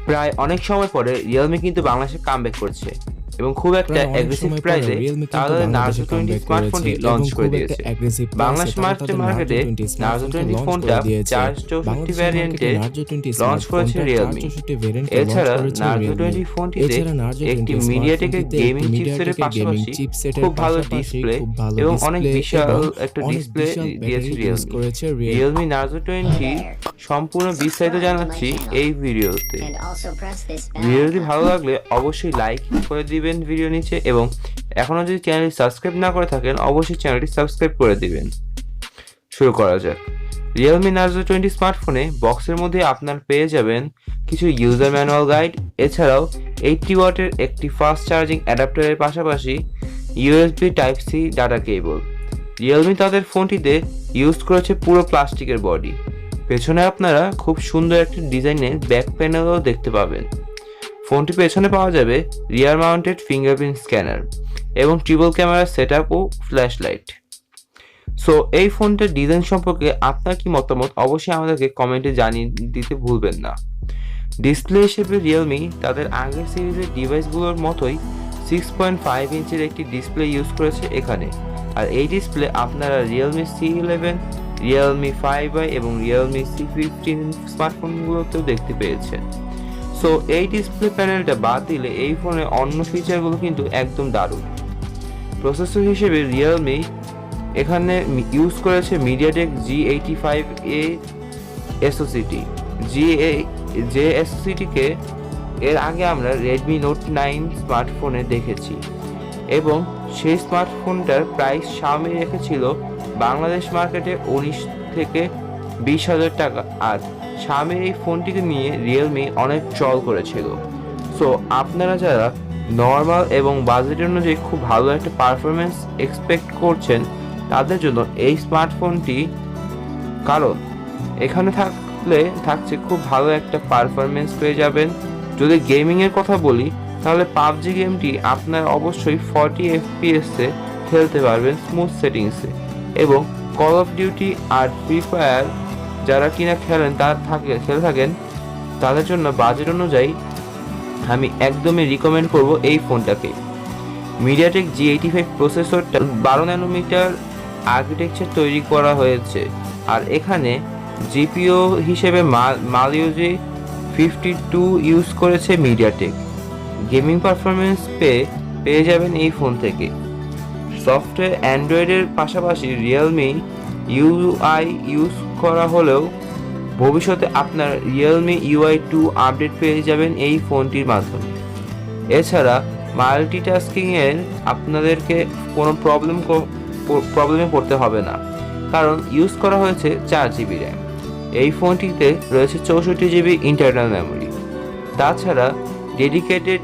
প্রায় অনেক সময় পরে রিয়েলমি কিন্তু বাংলাদেশে কামব্যাক করছে এবং খুব একটা অ্যাগ্রেসিভ প্রাইসে তারা তাদের নার্জো 20 স্মার্টফোনটি লঞ্চ করে দিয়েছে। বাংলাদেশ মার্কেটে নার্জো 20 ফোনটা 464 ভ্যারিয়েন্টে লঞ্চ করেছে রিয়েলমি। এছাড়া নার্জো 20 ফোনটিতে একটি মিডিয়াটেকের গেমিং চিপসেটের পাশাপাশি খুব ভালো ডিসপ্লে এবং অনেক বিশাল একটা ডিসপ্লে দিয়েছে রিয়েলমি নার্জো 20 সম্পূর্ণ বিস্তারিত জানাচ্ছি এই ভিডিওতে। ভিডিওটি ভালো লাগলে অবশ্যই লাইক করে দিবেন ভিডিও নিচে, এবং এখনো যদি চ্যানেলটি সাবস্ক্রাইব না করে থাকেন অবশ্যই চ্যানেলটি সাবস্ক্রাইব করে দিবেন। শুরু করা যাক। রিয়েলমি নার্জো 20 স্মার্টফোনে বক্সের মধ্যে আপনার পেয়ে যাবেন কিছু ইউজার ম্যানুয়াল গাইড, এছাড়াও 80 ওয়াটের একটি ফাস্ট চার্জিং অ্যাডাপ্টারের পাশাপাশি USB type C data cable. Realme তাদের ফোনটিতে ইউজ করেছে পুরো প্লাস্টিকের বডি। পেছনে আপনারা খুব সুন্দর একটি ডিজাইনের ব্যাক প্যানেলও দেখতে পাবেন। ফোনটি পেছনে পাওয়া যাবে রিয়ার মাউন্টেড ফিঙ্গারপ্রিন্ট স্ক্যানার এবং ট্রিপল ক্যামেরা সেটআপ ও ফ্ল্যাশ লাইট। সো এই ফোনটার ডিজাইন সম্পর্কে আপনার কি মতামত অবশ্যই আমাদেরকে কমেন্টে জানিয়ে দিতে ভুলবেন না। ডিসপ্লে হিসেবে রিয়েলমি তাদের আগের সিরিজের ডিভাইসগুলোর মতোই 6.5 ইঞ্চের একটি ডিসপ্লে ইউজ করেছে এখানে। আর এই ডিসপ্লে আপনারা রিয়েলমি C11, রিয়েলমি 5i এবং রিয়েলমি C15 স্মার্টফোনগুলোতেও দেখতে পেয়েছেন। সো এই ডিসপ্লে প্যানেলটা বাদ দিলে এই ফোনের অন্য ফিচারগুলো কিন্তু একদম দারুণ। প্রসেসর হিসেবে রিয়েলমি এখানে ইউজ করেছে মিডিয়াটেক G85A SoCT। যে SoCTকে এর আগে আমরা রেডমি নোট 9 স্মার্টফোনে দেখেছি, এবং সেই স্মার্টফোনটার প্রাইস Xiaomi রেখেছিল বাংলাদেশ মার্কেটে 19 থেকে 20,000 টাকা। আর Xiaomiর এই ফোনটিকে নিয়ে রিয়েলমি অনেক ট্রল করেছিল। সো আপনারা যারা নর্মাল এবং বাজেট অনুযায়ী খুব ভালো একটা পারফরমেন্স এক্সপেক্ট করছেন তাদের জন্য এই স্মার্টফোনটি, কারণ এখানে থাকছে খুব ভালো একটা পারফরমেন্স পেয়ে যাবেন। যদি গেমিংয়ের কথা বলি তাহলে পাবজি গেমটি আপনার অবশ্যই 40 FPS এ খেলতে পারবেন স্মুথ সেটিংসে, এবং কল অফ ডিউটি আর ফ্রি ফায়ার যারা কিনা খেলে থাকেন তাদের জন্য বাজেট অনুযায়ী আমি একদমই রিকমেন্ড করব এই ফোনটাকে। মিডিয়াটেক G85 প্রসেসরটা 12 ন্যানোমিটার আর্কিটেকচার তৈরি করা হয়েছে, আর এখানে জিপিইউ হিসেবে মালিউজি 52 ইউজ করেছে মিডিয়াটেক। গেমিং পারফরমেন্স পেয়ে যাবেন এই ফোন থেকে। সফটওয়্যার অ্যান্ড্রয়েডের পাশাপাশি রিয়েলমি UI ইউজ করা হলেও ভবিষ্যতে আপনার রিয়েলমি UI 2 আপডেট পেয়ে যাবেন এই ফোনটির মাধ্যমে। এছাড়া মাল্টিটাস্কিংয়ের আপনাদেরকে কোনো প্রবলেমে পড়তে হবে না, কারণ ইউজ করা হয়েছে 4GB র্যাম। এই ফোনটিতে রয়েছে 64GB ইন্টারনাল মেমোরি। তাছাড়া ডেডিকেটেড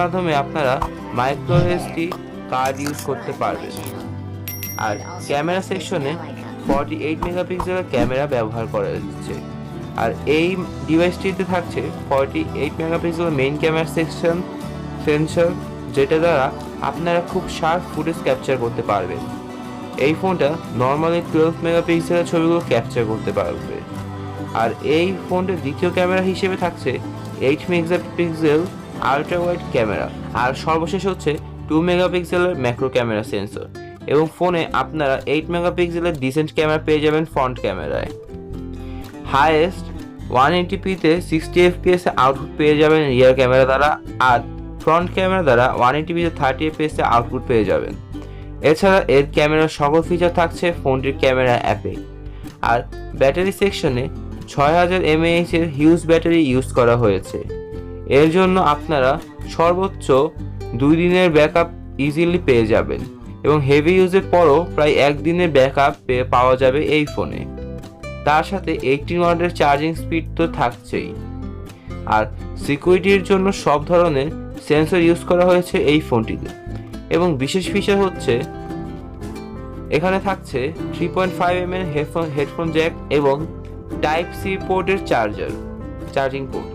মাধ্যমে আপনারা মাইক্রো SD কার্ড ইউজ করতে পারবেন। আর ক্যামেরা সেকশনে 48 মেগাপিক্সেলের ক্যামেরা ব্যবহার করা হচ্ছে। আর এই ডিভাইসটিতে থাকছে 48 মেগাপিক্সেলের মেইন ক্যামেরা সেন্সর, যেটা দ্বারা আপনারা খুব শার্প ফুটেজ ক্যাপচার করতে পারবেন। এই ফোনটা নর্মালি 12 মেগাপিক্সেলের ছবিগুলো ক্যাপচার করতে পারবে। আর এই ফোনটার দ্বিতীয় ক্যামেরা হিসেবে থাকছে 8 মেগাপিক্সেল আল্ট্রা ওয়াইড ক্যামেরা, আর সর্বশেষ হচ্ছে 2 মেগাপিক্সেলের ম্যাক্রো ক্যামেরা সেন্সর। এবং ফোনে আপনারা 8 মেগাপিক্সেলের ডিসেন্ট ক্যামেরা পেয়ে যাবেন ফ্রন্ট ক্যামেরায়। হাইয়েস্ট 180pতে 60 fps আউটপুট পেয়ে যাবেন রিয়ার ক্যামেরা দ্বারা, আর ফ্রন্ট ক্যামেরা দ্বারা 180pতে 30 fps আউটপুট পেয়ে যাবেন। এছাড়া এর ক্যামেরার সকল ফিচার থাকছে ফোনটির ক্যামেরা অ্যাপে। আর ব্যাটারি সেকশনে 6000 mAh এর হিউজ ব্যাটারি ইউজ করা হয়েছে। এর জন্য আপনারা সর্বোচ্চ 2 দিনের ব্যাকআপ ইজিলি পেয়ে যাবেন, এবং হেভি ইউজের পরও প্রায় 1 দিনের ব্যাকআপ পাওয়া যাবে এই ফোনে। তার সাথে 18 ওয়াটের চার্জিং স্পিড তো থাকছেই। আর সিকিউরিটির জন্য সব ধরনের সেন্সর ইউজ করা হয়েছে এই ফোনটিতে। এবং বিশেষ ফিচার হচ্ছে এখানে থাকছে 3.5mm হেডফোন জ্যাক এবং টাইপ সি পোর্টের চার্জিং পোর্ট।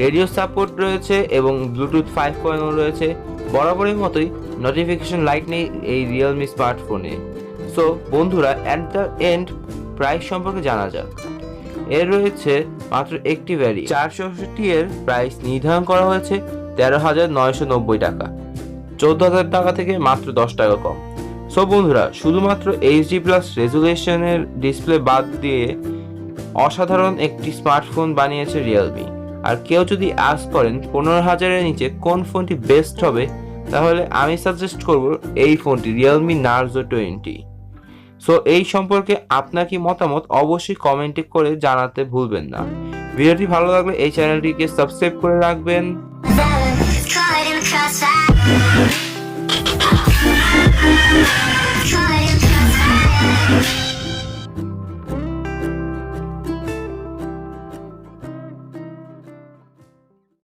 রেডিও সাপোর্ট রয়েছে এবং ব্লুটুথ 5.0 রয়েছে। বরাবরের মতোই নোটিফিকেশন লাইট নেই এই রিয়েলমি স্মার্টফোনে। সো বন্ধুরা, অ্যাট দ্য এন্ড প্রাইস সম্পর্কে জানা যাক। এর রয়েছে মাত্র একটি ভ্যারিয়েন্ট। 464 এর প্রাইস নির্ধারণ করা হয়েছে 13,990 টাকা, 14,000 টাকা থেকে মাত্র 10 টাকা কম। সো বন্ধুরা, শুধুমাত্র এইচডি প্লাস রেজুলেশনের ডিসপ্লে বাদ দিয়ে অসাধারণ একটি স্মার্টফোন বানিয়েছে রিয়েলমি। আর কেউ যদি আজ করেন 15,000-এর নিচে কোন ফোনটি বেস্ট হবে, তাহলে আমি সাজেস্ট করব এই ফোনটি, রিয়েলমি নার্জো 20। সো এই সম্পর্কে আপনার কি মতামত অবশ্যই কমেন্টে করে জানাতে ভুলবেন না। ভিডিওটি ভালো লাগলে এই চ্যানেলটিকে সাবস্ক্রাইব করে রাখবেন।